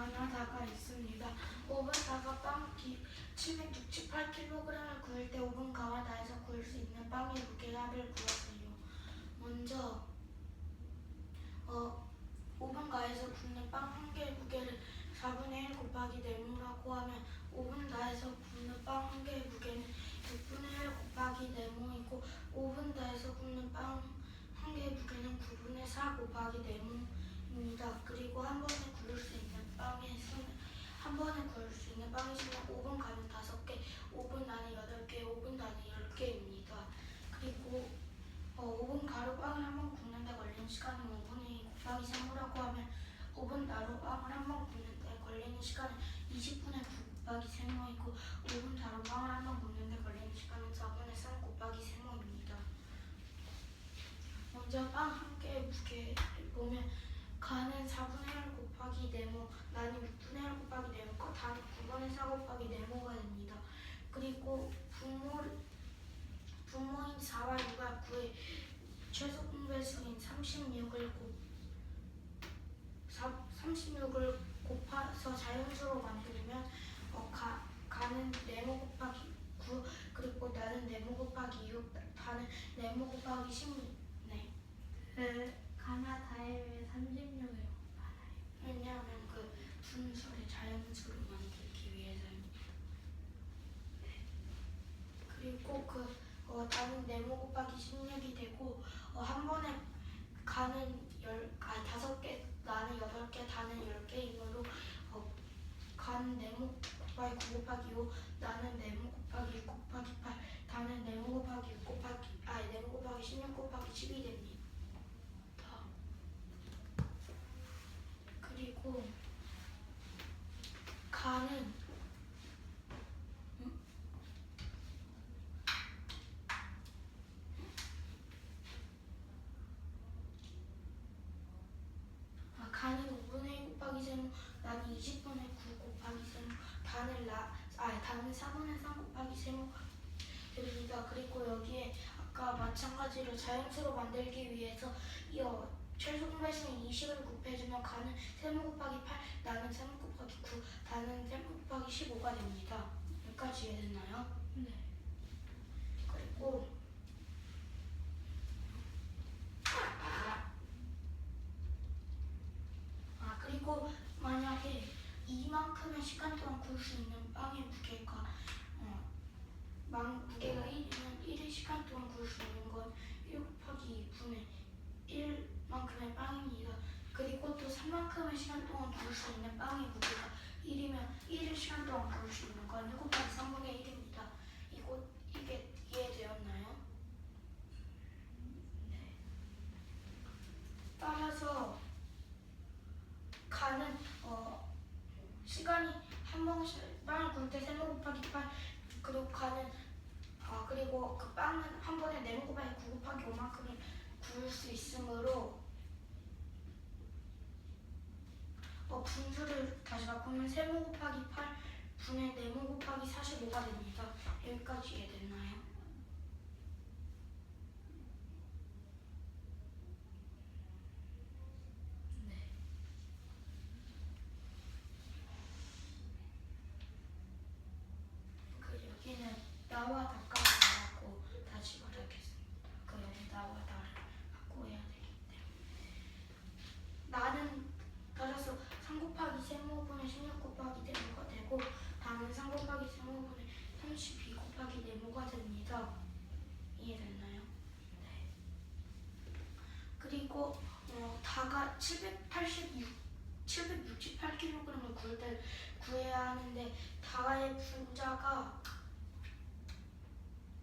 가나다가 있습니다. 오븐다가 빵 768kg을 구울 때 오븐 가나다에서 구울 수 있는 빵의 무게를 구하세요. 먼저 오븐가에서 굽는 빵 한 개의 무게를 4분의 1 곱하기 네모라고 하면 오븐다에서 굽는 빵 한 개의 무게는 6분의 1 곱하기 네모이고 오븐다에서 굽는 빵 한 개의 무게는 9분의 4 곱하기 네모입니다. 그리고 한 번에 구울 수 있는 빵의 수는 오븐가는 5개, 오븐단은 8개, 오븐단은 10개입니다. 그리고 오븐가로 빵을 한 번 굽는데 걸리는 시간은 5분의 2 곱하기 3이라고 하면 오븐가로 빵을 한 번 굽는데 걸리는 시간은 20분의 9 곱하기 3이고 오븐가로 빵을 한 번 굽는데 걸리는 시간은 4분의 3 곱하기 3입니다. 먼저 빵 한 개의 무게를 보면 가는 4분의 1 곱하기 네모, 나는 6분의 1 곱하기 네모고 다는 9분의 4 곱하기 네모가 됩니다. 그리고 분모인 4와 6과 9의 최소 공배수인 36을 곱해서 자연수로 만들면 가는 네모 곱하기 9 그리고 나는 네모 곱하기 6 다는 네모 곱하기 16네. 가나다에 왜 36을 곱하나요? 왜냐하면 그 분수를 자연수로 만들기 위해서입니다. 그리고 나는 네모 곱하기 16이 되고 한 번에 가는 5개, 나는 8개, 다는 10개이므로 가는 네모 곱하기 9 곱하기 5, 나는 네모 곱하기 6 곱하기 8, 다는 네모 곱하기 16 곱하기 10이 됩니다. 그리고 가는 가는 5분의 1 곱하기 세모, 나는 20분의 9 곱하기 세모, 다는 4분의 3 곱하기 세모가 됩니다. 그리고 여기에 아까 마찬가지로 자연수로 만들기 위해서 이 최소 공배수인 20을 곱해주면 가는 세모 곱하기 8, 나는 세모 곱하기 9, 다는 세모 곱하기 15가 됩니다. 여기까지 이해됐나요? 네. 그리고 만약에 이만큼의 시간 동안 구울 수 있는 빵의 무게가 1이면 1의 시간 동안 구울 수 있는 건 1 곱하기 2분의 1만큼의 빵입니다. 그리고 또 3만큼의 시간 동안 구울 수 있는 빵의 무게가 1이면 1의 시간 동안 구울 수 있는 건 1 곱하기 3분의 1입니다. 이게 이해되었나요? 네. 따라서 가는 시간이 한 번씩 빵을 구울 때 세모 곱하기 8 그리고 그리고 그 빵은 한 번에 네모 곱하기 9 곱하기 5만큼을 구울 수 있으므로 분수를 다시 바꾸면 세모 곱하기 8 분의 네모 곱하기 45가 됩니다. 여기까지 이해됐나요? 네. 여기는 나와 닭가라고 다시 말하겠습니다. 여기 나와 나를 바꿔야 되기 때문에 나는 따라서 3 곱하기 세모분의 16 곱하기 네모가 되고 다는 3 곱하기 세모분의 32 곱하기 네모가 됩니다. 이해됐나요? 네. 그리고 다가 768kg을 구울 때 구해야 하는데 다의 분자가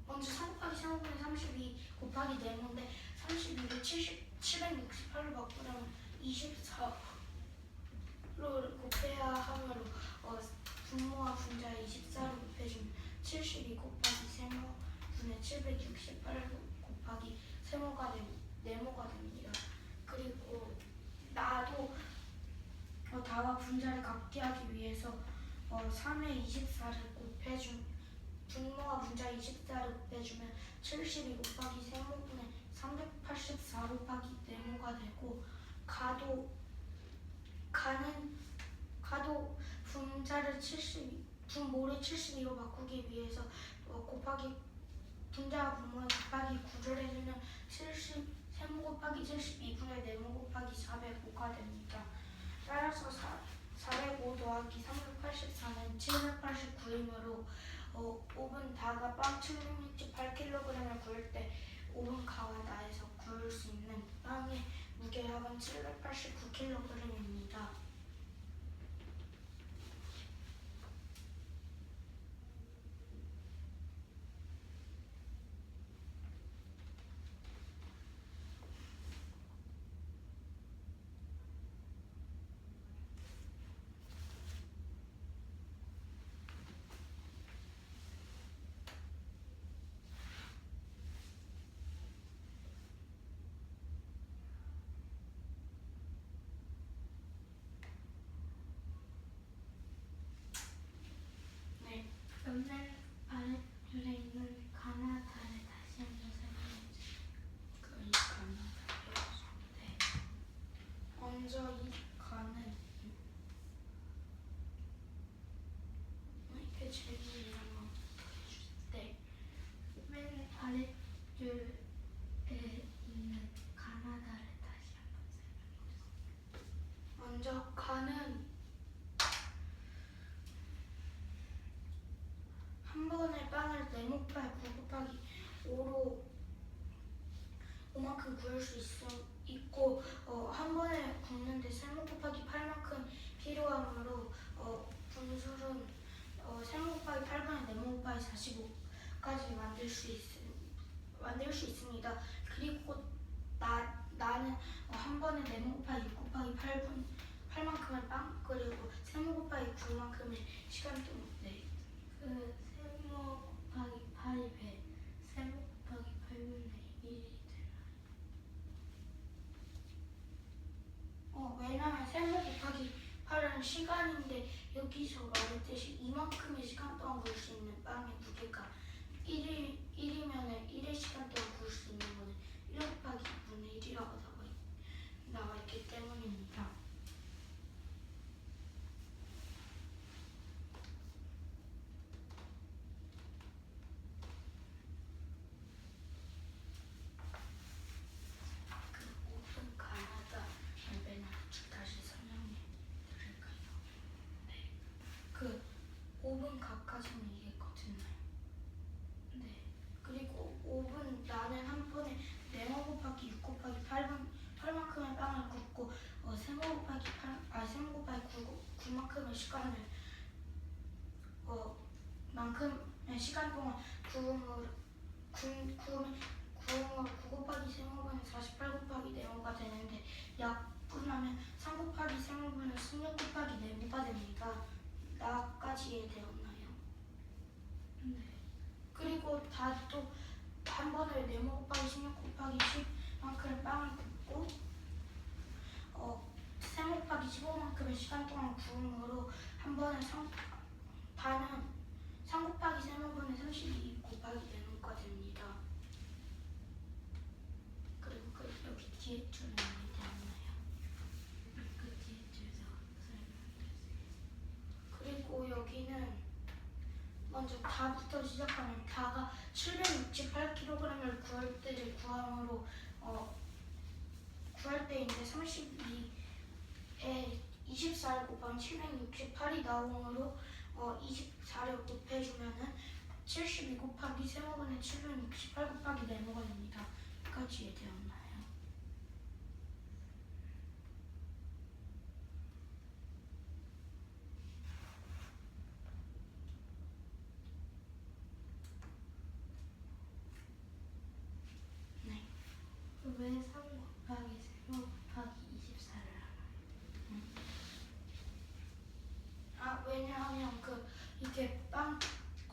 먼저 3 곱하기 3분의 32 곱하기 네모인데 32를 768로 바꾸려면 24를 곱해야 하므로 분모와 분자에 24를 곱해주면 72 곱하기 세모분의 768 곱하기 세모가 네모가 됩니다. 그리고 나도 다와 분자를 같게 하기 위해서 3에 24를 분모와 분자 24를 곱해주면 72 곱하기 세모분의 384 곱하기 네모가 되고 가도 분자를 72, 분모를 72로 바꾸기 위해서 곱하기 분자와 분모를 곱하기 9를 해주면 3모 곱하기 72분의 4모 곱하기 405가 됩니다. 따라서 405 더하기 384는 789이므로 5분 다가 빵 768kg을 구울 때 5분 가와 나에서 구울 수 있는 빵의 무게량은 789kg입니다. 옆면 아랫줄에 있는 가나 달을 다시 한번 설명해 주세요. 네. 먼저 이 가는 이렇게 질문을 한번 해주세요. 네. 맨 아랫줄에 있는 가나 달을 다시 한번 설명해 주세요. 먼저 가는 한 번에 빵을 4모 곱하기 9 곱하기 5로 5만큼 구울 수 있고 한 번에 굽는데 3모 곱하기 8만큼 필요하므로 분술은 3모 곱하기 8분의 4모 곱하기 45까지 만들 수 있습니다. 그리고 나는 한 번에 4모 곱하기 6 곱하기 8만큼의 빵 그리고 3모 곱하기 9만큼의 시간 동안 그 세모 곱하기 8이 100, 세모 곱하기 8분의 1이 되나요? 왜냐면 3모 곱하기 8은 시간인데 여기서 말했듯이 이만큼의 시간 동안 구울 수 있는 빵의 무게가 1이면 1의 시간 동안 구울 수 있는 거는 1 곱하기 2분의 1이라고 나와 있기 때문입니다. 그 5분 가나다 알베나 다시 설명해 드릴까요? 네. 그 5분 가까지는 이해했거든요. 네. 그리고 5분 나는 한 번에 4모 곱하기 6 곱하기 8만큼의 빵을 굽고 3모 곱하기 9만큼의 시간 동안 구음으로 9 곱하기 3모분은 48 곱하기 4모가 되는데 약분하면 3 곱하기 3모분은 16 곱하기 4모가 됩니다. 나까지 이해되었나요? 네. 그리고 다도 한 번에 4모 곱하기 16 곱하기 10만큼의 빵을 굽고 3모 곱하기 15만큼의 시간 동안 구음으로 한 번에 다는 3 곱하기 3모분의 32 곱하기 4모가 됩니다. 그리고 여기 뒤에 줄은 이해되었나요? 그 뒤에 줄에서 설명해 주세요. 그리고 여기는 먼저 다부터 시작하면 다가 768kg을 구할 때를 구함으로 구할 때인데 32에 24를 곱하면 768이 나오므로 24를 곱해주면은 72 곱하기 3모분의 768 곱하기 4모가 됩니다. 여기까지 이해되었나요? 네. 왜 3 곱하기 세모 곱하기 24를 하나요? 왜냐하면 이게 빵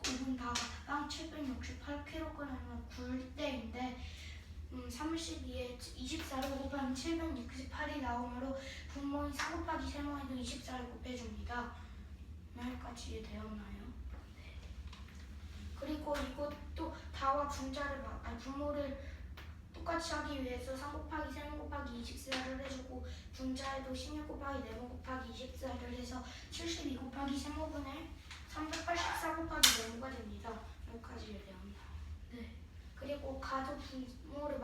5분 다가 빵 768kg을 구울 때인데 32에 24를 곱하면 768이 나오므로 분모인 4 곱하기 세모에도 24를 곱해줍니다. 여기까지 이해되었나요? 네. 그리고 이것도 다와 분모를 똑같이 하기 위해서 3 곱하기 3 곱하기 24를 해주고 분자에도 16 곱하기 4 곱하기 24를 연결돼서 72 곱하기 세모분의 384 곱하기 네모가 됩니다. 여기까지 되었나요? 네. 그리고 가도 분모를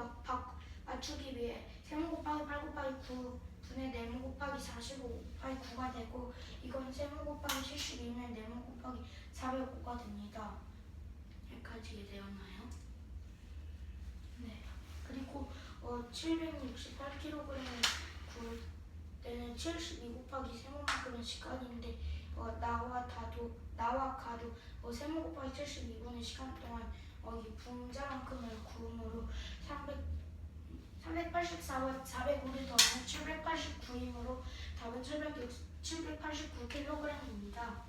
맞추기 위해 세모 곱하기 8 곱하기 9 분의 네모 곱하기 45 곱하기 9가 되고 이건 세모 곱하기 72는 네모 곱하기 405가 됩니다. 여기까지 되었나요? 네. 그리고 768kg 구울 때는 72 곱하기 세모만큼의 시간인데 나와 가도 세모 곱하기 72분의 시간 동안 이 분자만큼을 구음으로 384와 405를 더하면 789이므로 답은 789kg입니다.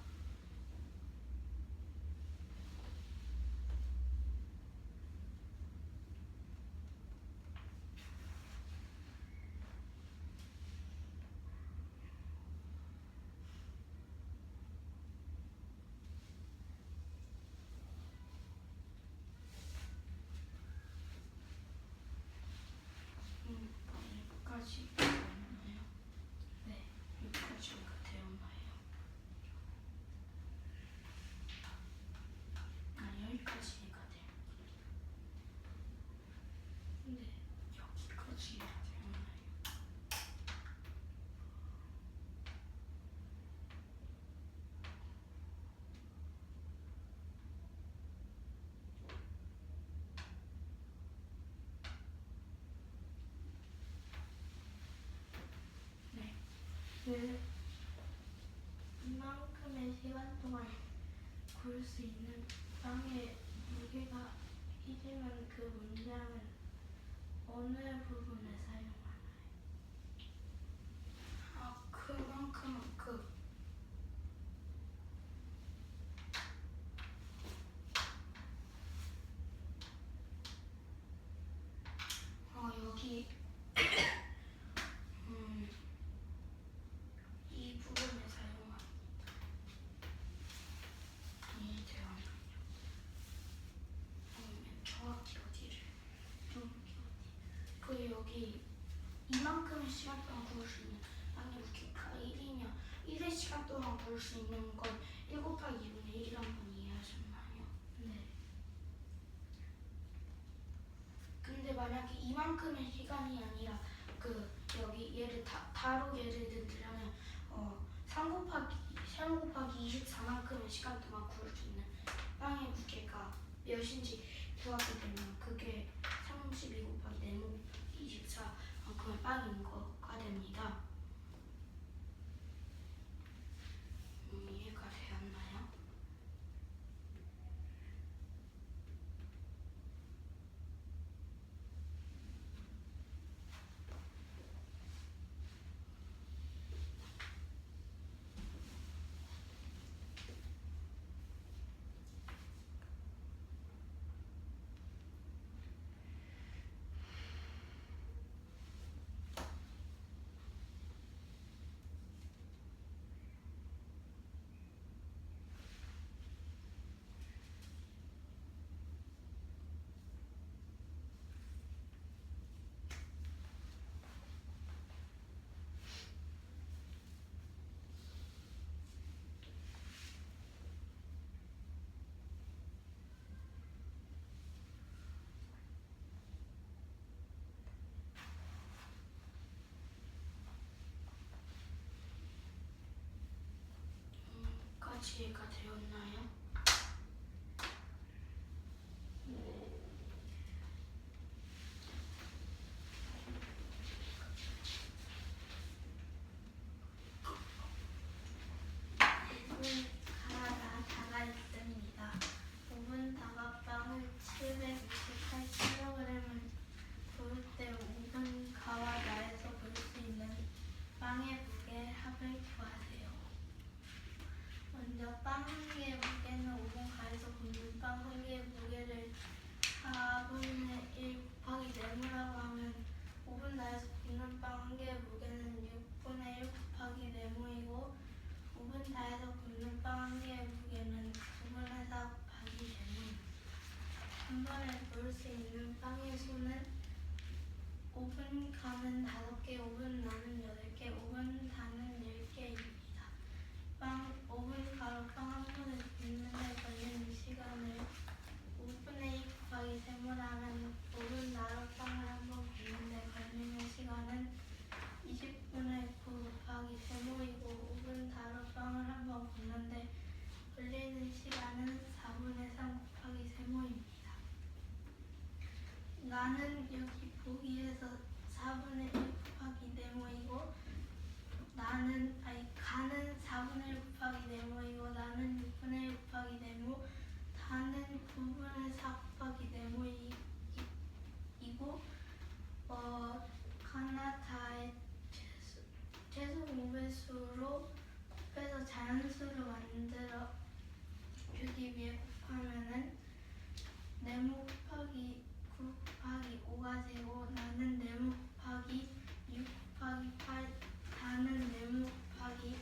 여기까지 되었나요? 네. 여기까지가 되었나요? 여기까지가 돼요. 네. 여기까지가 되었나요? 그 이만큼의 시간 동안 구울 수 있는 빵의 무게가 1이면 그 문장은 어느 부분에 사용하나요? 그만큼 여기 이 부분에 사용하니 되었나요? 정확히 어디를? 여기 이만큼의 시간 동안 구울 수 있는 빵의 무게가 1이면 1의 시간 동안 구울 수 있는 건 1 곱하기 2분의 1이란 건 이해하셨나요? 네. 근데 만약에 이만큼의 시간이 아니라 여기 얘를 다로 예를 들자면 3 곱하기 24만큼의 시간 동안 구울 수 있는 빵의 무게가 몇인지 구하게 되면 그게 32 곱하기 네모 24만큼의 빵인 거가 됩니다. 이해가 되었나요? 이해가 되었나요? 다가 있습니다. 5분 다가빵을 768kg을 구울 때 5분 가와 나에서 구울 수 있는 빵의 무게 합을 구하세요. 먼저 빵 한 개의 무게는 5분 가에서 굽는 빵 한 개의 무게를 4분의 1 곱하기 네모라고 하면 5분 나에서 굽는 빵 한 개의 무게는 6분의 1 곱하기 네모이고 5분 다에서 굽는 빵 한 개의 무게는 9분의 4 곱하기 네모입니다. 한 번에 구울 수 있는 빵의 수는 5분 가는 5개, 5분 나는 8개, 5분 다는 10개입니다. 곱해서 자연수로 만들어 주기 위해 곱하면은 네모 곱하기 9 곱하기 5가 되고 나는 네모 곱하기 6 곱하기 8 다는 네모 곱하기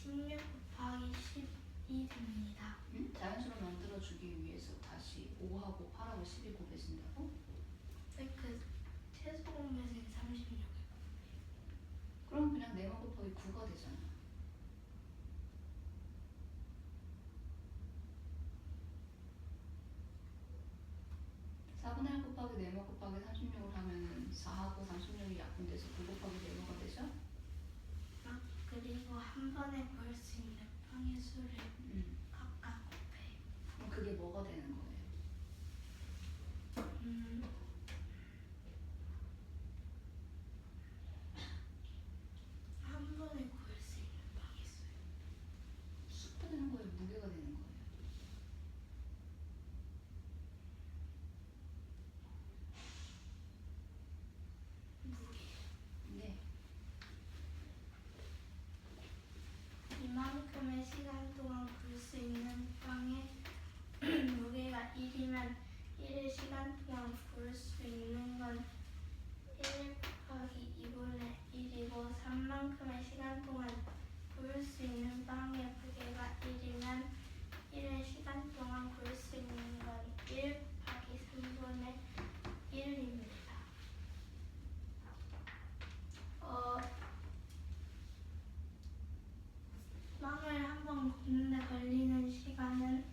16 곱하기 10이 됩니다. 응? 자연수로 만들어주기 위해서 다시 5하고 8하고 10이 곱해진다고? 그 최소 공배수는 36. 그럼 그냥 네모 곱하기 9가 되잖아. (4분의 1) 곱하기 네모 곱하기 36을 하면은 4하고 36이 약분돼서 9 곱하기 네모가 되죠? 그리고 한 번에 구할 수 있는 빵의 수를 각각 곱해. 그럼 그게 뭐가 되는 거예요? 한 번에 구할 수 있는 빵의 수. 수가 되는 거예요? 무게가 되는 거예요? 무게. 네. 이만큼의 시간 동안 구울 수 있는 빵의 무게가 1이면 1의 시간 동안 구울 수 있는 건 1 곱하기 2분의 1이고 3만큼의 시간 동안 구울 수 있는 빵의 무게가 1이면 1의 시간 동안 구울 수 있는 건 1 곱하기 3분의 1입니다. 빵을 한 번 굽는데 걸리는 시간은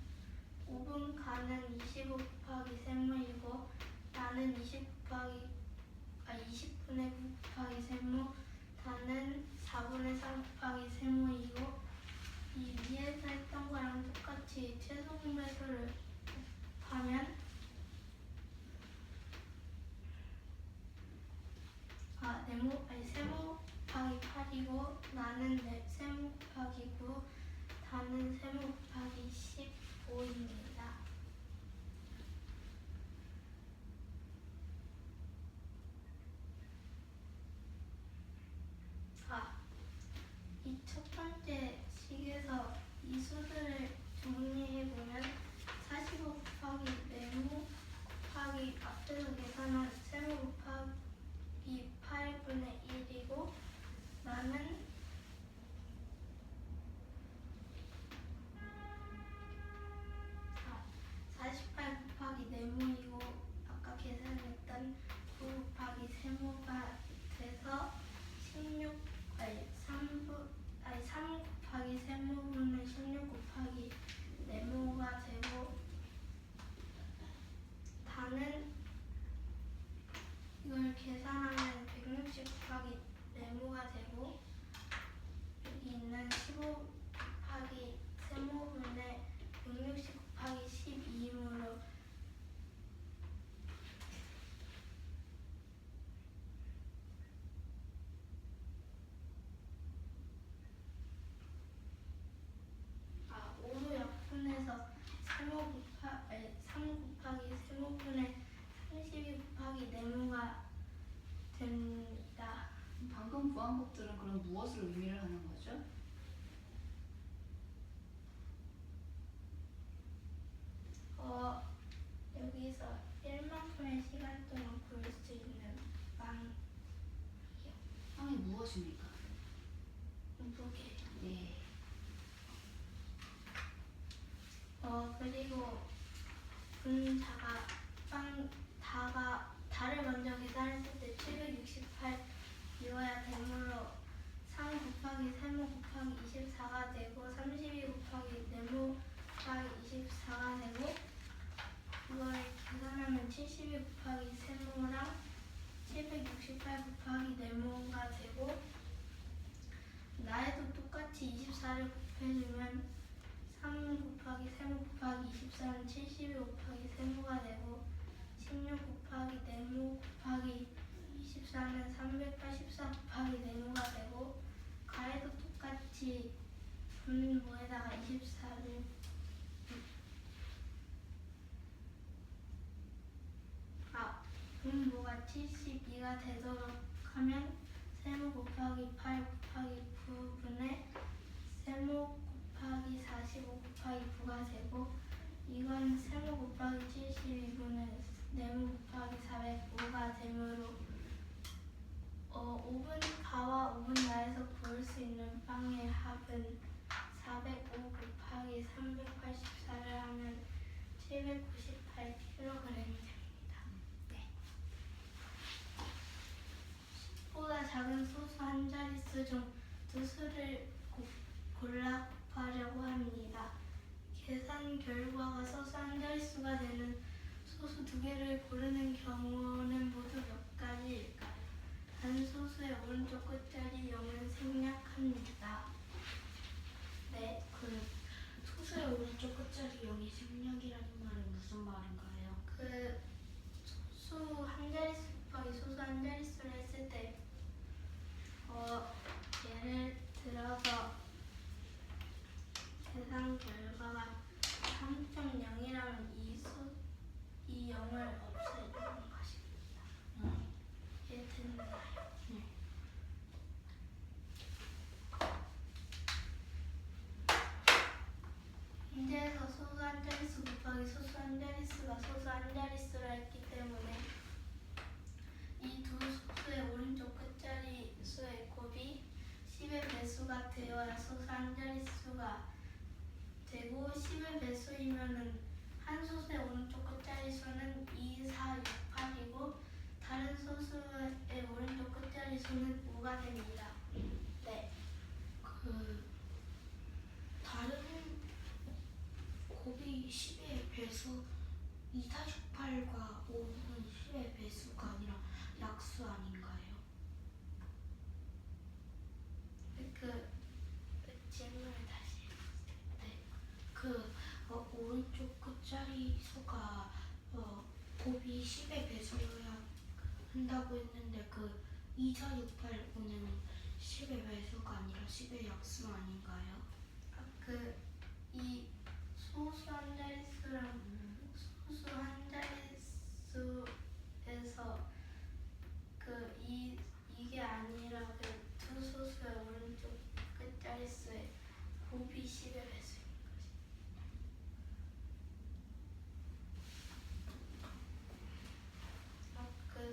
5분 가는 25 곱하기 세모이고 나는 20분의 9 곱하기 세모 다는 4분의 3 곱하기 세모이고 이 위에서 했던 거랑 똑같이 최소 공배수를 곱하면 세모 곱하기 8이고 나는 세모 곱하기 9 다는 세모 곱하기 15입니다. 이 첫 번째 식에서 이 수들을 정리해보면 45 곱하기 네모 곱하기 앞에서 계산한 세모 곱하기 8분의 1이고 나는 48 곱하기 네모이고 아까 계산했던 9 곱하기 세모가 돼서 3 곱하기 세모분의 16 곱하기 네모가 되고 다는 이걸 계산하면 160 곱하기 네모가 되고 여기 있는 15 곱하기 세모분의 160 곱하기 12이므로 오로 약분해서 3 곱하기 세모분의 32 곱하기 네모가 됩니다. 방금 구한 것들은 그럼 무엇을 의미를 하는 거죠? 여기서 1만큼의 시간 동안 구울 수 있는 빵 빵이 무엇입니까? 무게. 네. 그리고 분자가 다를 먼저 계산했을 때 768이어야 되므로 3 곱하기 세모 곱하기 24가 되고 32 곱하기 네모 곱하기 24가 되고 이걸 계산하면 72 곱하기 세모랑 768 곱하기 네모가 되고 나에도 똑같이 24를 곱해주면 3 곱하기 세모 곱하기 24는 72 곱하기 세모가 되고 16 곱하기 네모 곱하기 24는 384 곱하기 네모가 되고 가에도 똑같이 분모에다가 24를 분모가 72가 되도록 하면 세모 곱하기 8 곱하기 9분의 세모 5가 되고 이건 세모 곱하기 72분의 네모 곱하기 405가 되므로 5분 가와 5분 나에서 구할 수 있는 빵의 합은 405 곱하기 384를 하면 798kg이 됩니다. 네. 10보다 작은 소수 한 자릿수 중 두 수를 골라 곱하려고 합니다. 계산 결과가 소수 한 자릿수가 되는 소수 두 개를 고르는 경우는 모두 몇 가지일까요? 단 소수의 오른쪽 끝자리 0은 생략합니다. 네. 그 소수의 오른쪽 끝자리 0이 생략이라는 말은 무슨 말인가요? 그 소수 한 자릿수 곱하기 소수 한 자릿수를 했을 때 예를 들어서 계산 결과가 3.0이라면 이 0을 없애주는 것입니다. 이해됐나요? 네. 문제에서 소수 한 자릿수 곱하기 소수 한 자릿수가 소수 한 자릿수라 했기 때문에 이 두 소수의 오른쪽 끝자리 수의 곱이 10의 배수가 되어야 소수 한 자릿수가 되고 10의 배수이면은 한 소수의 오른쪽 끝자리 수는 2, 4, 6, 8이고 다른 소수의 오른쪽 끝자리 수는 5가 됩니다. 네. 그 다른 곱이 10의 배수 2, 4, 6, 8과 5는 10의 배수가 아니라 약수 아닌가요? 질문을 다시 해주세요. 네. 오른쪽 끝자리 수가 곱이 10의 배수여야 한다고 했는데 2, 4, 6, 8, 5는 10의 배수가 아니라 10의 약수 아닌가요? 이 소수 한 자릿수랑 소수 한 자릿수에서 이게 아니라 두 소수의 오른쪽 끝자릿수의 곱이 10의 배수인 것입니다.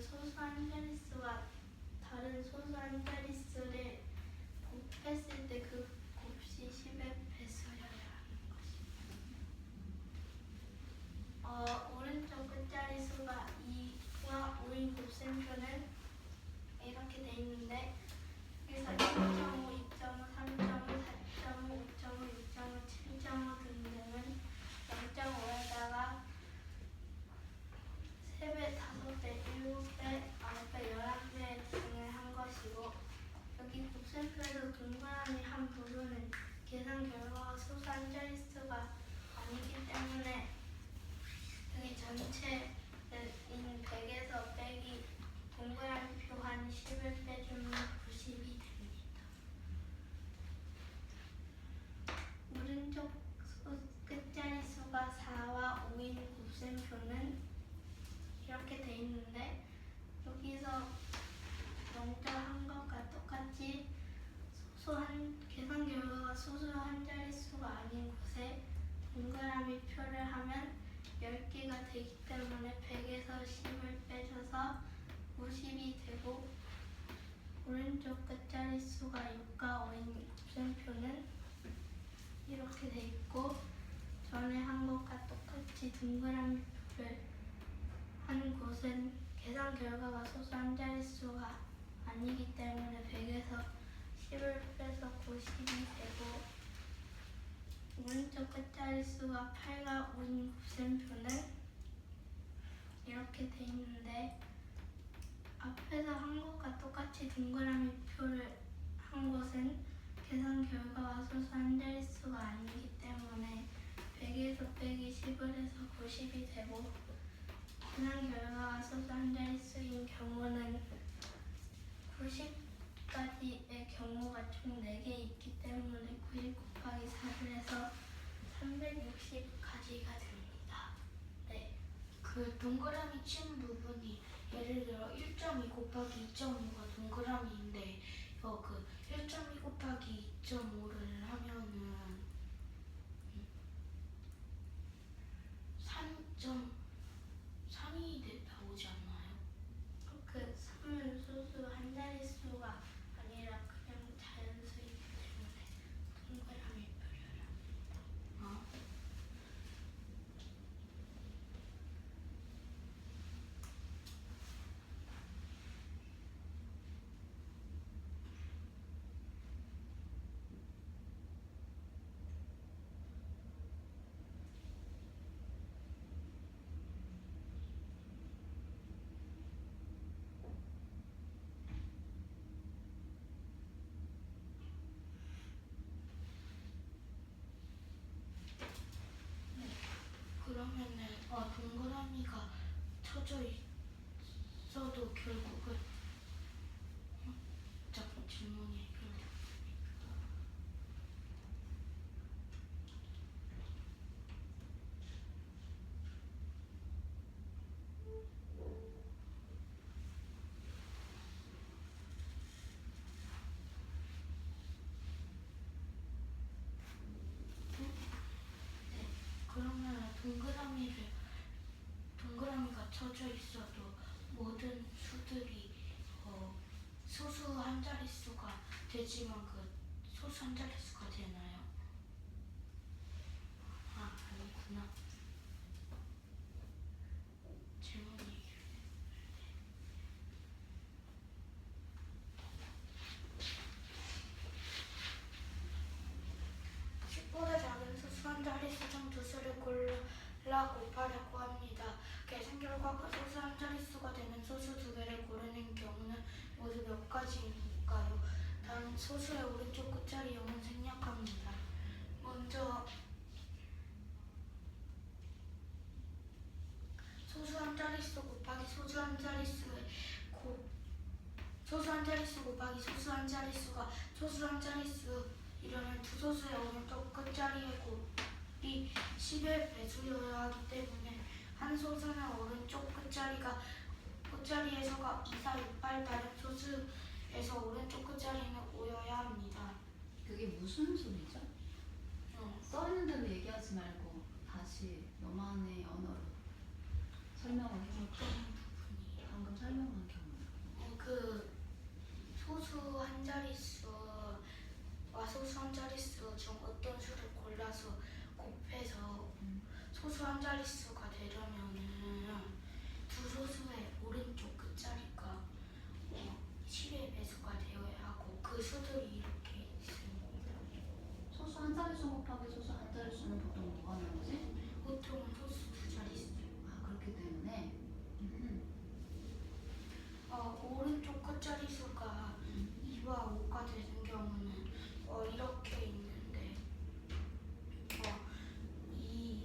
소수 한 자릿수가 다른 소수 한 자릿수를 곱했을 때 그 곱이 10의 배수여야 하는 것입니다. 오른쪽 끝자리 수가 2와 5인 곱셈표는 이렇게 돼 있는데 여기서 1.5, 2.5, 3.5, 4.5, 5.5, 6.5, 7.5 등등은 0.5에다가 3배, 5배, 7배, 9배, 11배 등을 한 것이고 여기 곱셈표에서 동그라미 한 부분은 계산 결과가 소수 한 자릿수가 아니기 때문에 여기 전체인 100에서 빼기 동그라미표 한 10을 빼주면 90이 됩니다. 오른쪽 끝자리 수가 4와 5인 곱셈표는 이렇게 돼 있는데 여기서 먼저 한 것과 똑같이 계산 결과가 소수 한 자릿수가 아닌 곳에 동그라미 표를 하면 10개가 되기 때문에 100에서 10을 빼줘서 50이 되고 오른쪽 끝자리 수가 6과 5인 곱셈표는 이렇게 돼 있고 전에 한 것과 똑같이 동그라미 표를 한 곳은 계산 결과가 소수 한 자릿수가 아니기 때문에 100에서 10을 빼서 90이 되고 오른쪽 끝자리 수가 8과 5인 곱셈표는 이렇게 돼 있는데 앞에서 한 것과 똑같이 동그라미 표를 한 곳은 계산 결과가 소수 한 자릿수가 아니기 때문에 100에서 빼기 10을 해서 90이 되고 계산 결과가 소수 한 자릿수인 경우는 90까지의 경우가 총 4개 있기 때문에 90 곱하기 4를 해서 360까지가 됩니다. 네. 동그라미 친 부분이 예를 들어 1.2 곱하기 2.5가 동그라미인데 1.2 곱하기 2.5를 하면은 결국은 자꾸 질문이 해결돼. 그러면 동그라미가 쳐져 있어도 모든 수들이 소수 한 자릿수가 되지만 그 소수 한 자릿수가 되나요? 아, 아니구나. 질문이 10보다 작은 소수 한 자릿수 중 두 수를 골라 곱하려고 합니다. 계산 결과가 소수 한 자릿수가 되는 소수 두 개를 고르는 경우는 모두 몇 가지일까요? 단 소수의 오른쪽 끝자리 0은 생략합니다. 먼저 소수 한 자릿수 곱하기 소수 한 자릿수의 소수 한 자릿수 곱하기 소수 한 자릿수가 소수 한 자릿수 이러면 두 소수의 오른쪽 끝자리의 곱이 10의 배수여야 하기 때문에 한 소수는 오른쪽 끝자리에서가 2, 4, 6, 8 다른 소수에서 오른쪽 끝자리는 5여야 합니다. 그게 무슨 소리죠? 써 있는 대로 얘기하지 말고 다시 너만의 언어로 설명을 해볼까? 방금 설명한 경우. 그 소수 한 자릿수와 소수 한 자릿수 중 어떤 수를 골라서 곱해서 소수 한 자릿수가 되려면은 두 소수의 오른쪽 끝자리가 10의 배수가 되어야 하고 그 수들이 이렇게 있습니다. 소수 한 자릿수 곱하기 소수 한 자릿수는 보통 뭐가 나오지? 보통은 소수 두 자릿수. 아, 그렇기 때문에 오른쪽 끝자릿수가 2와 5가 되는 경우는 이렇게 있는데 2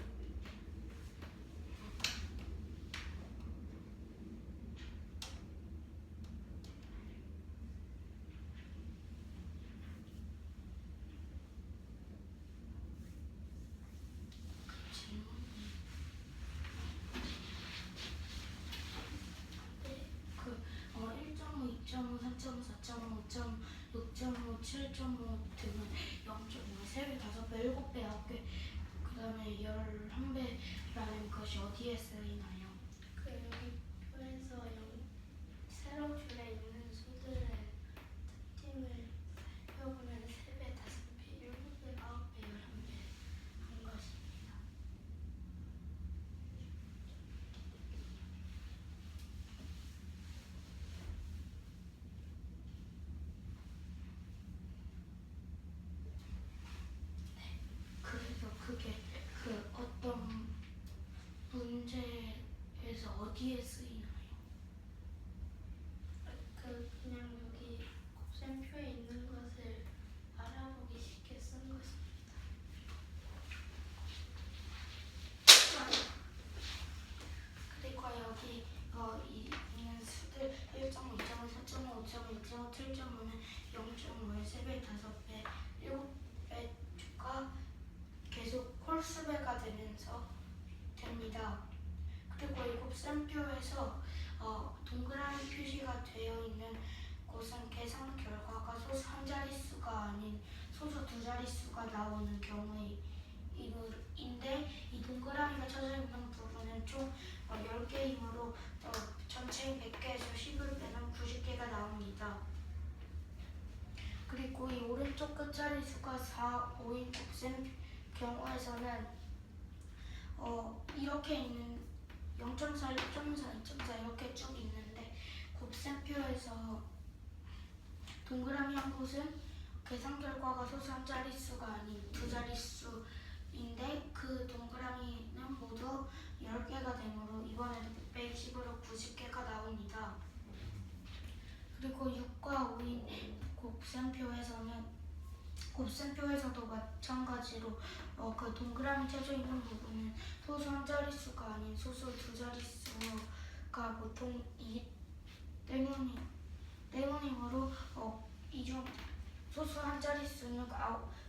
1.5, 2.5, 3.5, 4.5, 5.5, 6.5, 7.5 등은 0.5, 3배, 5배, 7배, 9배, 그 다음에 11배라는 것이 어디에 쓰이나요? 그 여기 표에서 세로줄에 있는 수들의 특징을 살펴보면 3배, 5배, 7배, 9배, 11배 한 것입니다. 그래서 그게 어떤 문제에서 어디에 쓰이나요? 그냥 여기 곱셈표에 있는 것을 알아보기 쉽게 쓴 것입니다. 그리고 여기 있는 수들 1.5, 2.5, 4.5, 5.5, 6.5, 7.5는 0.5의 3배, 5배, 7배가 계속 홀수배가 되면서 됩니다. 그리고 이 곱셈표에서 동그라미 표시가 되어 있는 곳은 계산 결과가 소수 한 자릿수가 아닌 소수 두 자릿수가 나오는 경우인데 이 동그라미가 쳐져 있는 부분은 총 10개이므로 전체 100개에서 10을 빼면 90개가 나옵니다. 그리고 이 오른쪽 끝자릿수가 4, 5인 곱셈 경우에서는 이렇게 있는 0.4, 1.4, 2.4 이렇게 쭉 있는데 곱셈표에서 동그라미 한 곳은 계산 결과가 소수 한 자릿수가 아닌 두 자릿수인데 그 동그라미는 모두 10개가 되므로 이번에도 100, 10으로 90개가 나옵니다. 그리고 6과 5인 곱셈표에서도 마찬가지로 그 동그라미 쳐져 있는 부분은 소수 한 자릿수가 아닌 소수 두 자릿수가 보통 때문이므로 이중 소수 한 자릿수는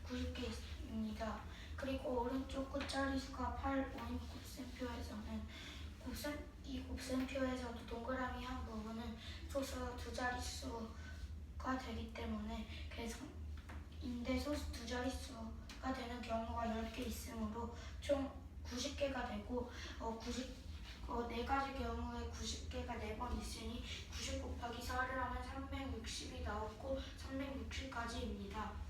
90개입니다. 그리고 오른쪽 끝자릿수가 8, 5인 곱셈표에서는 이 곱셈표에서도 동그라미 한 부분은 소수 두 자릿수가 되기 때문에 계산인데 소수 두 자릿수가 되는 경우가 10개 있으므로 총 90개가 되고 4가지 경우에 90개가 4번 있으니 90 곱하기 4를 하면 360이 나오고 360까지입니다.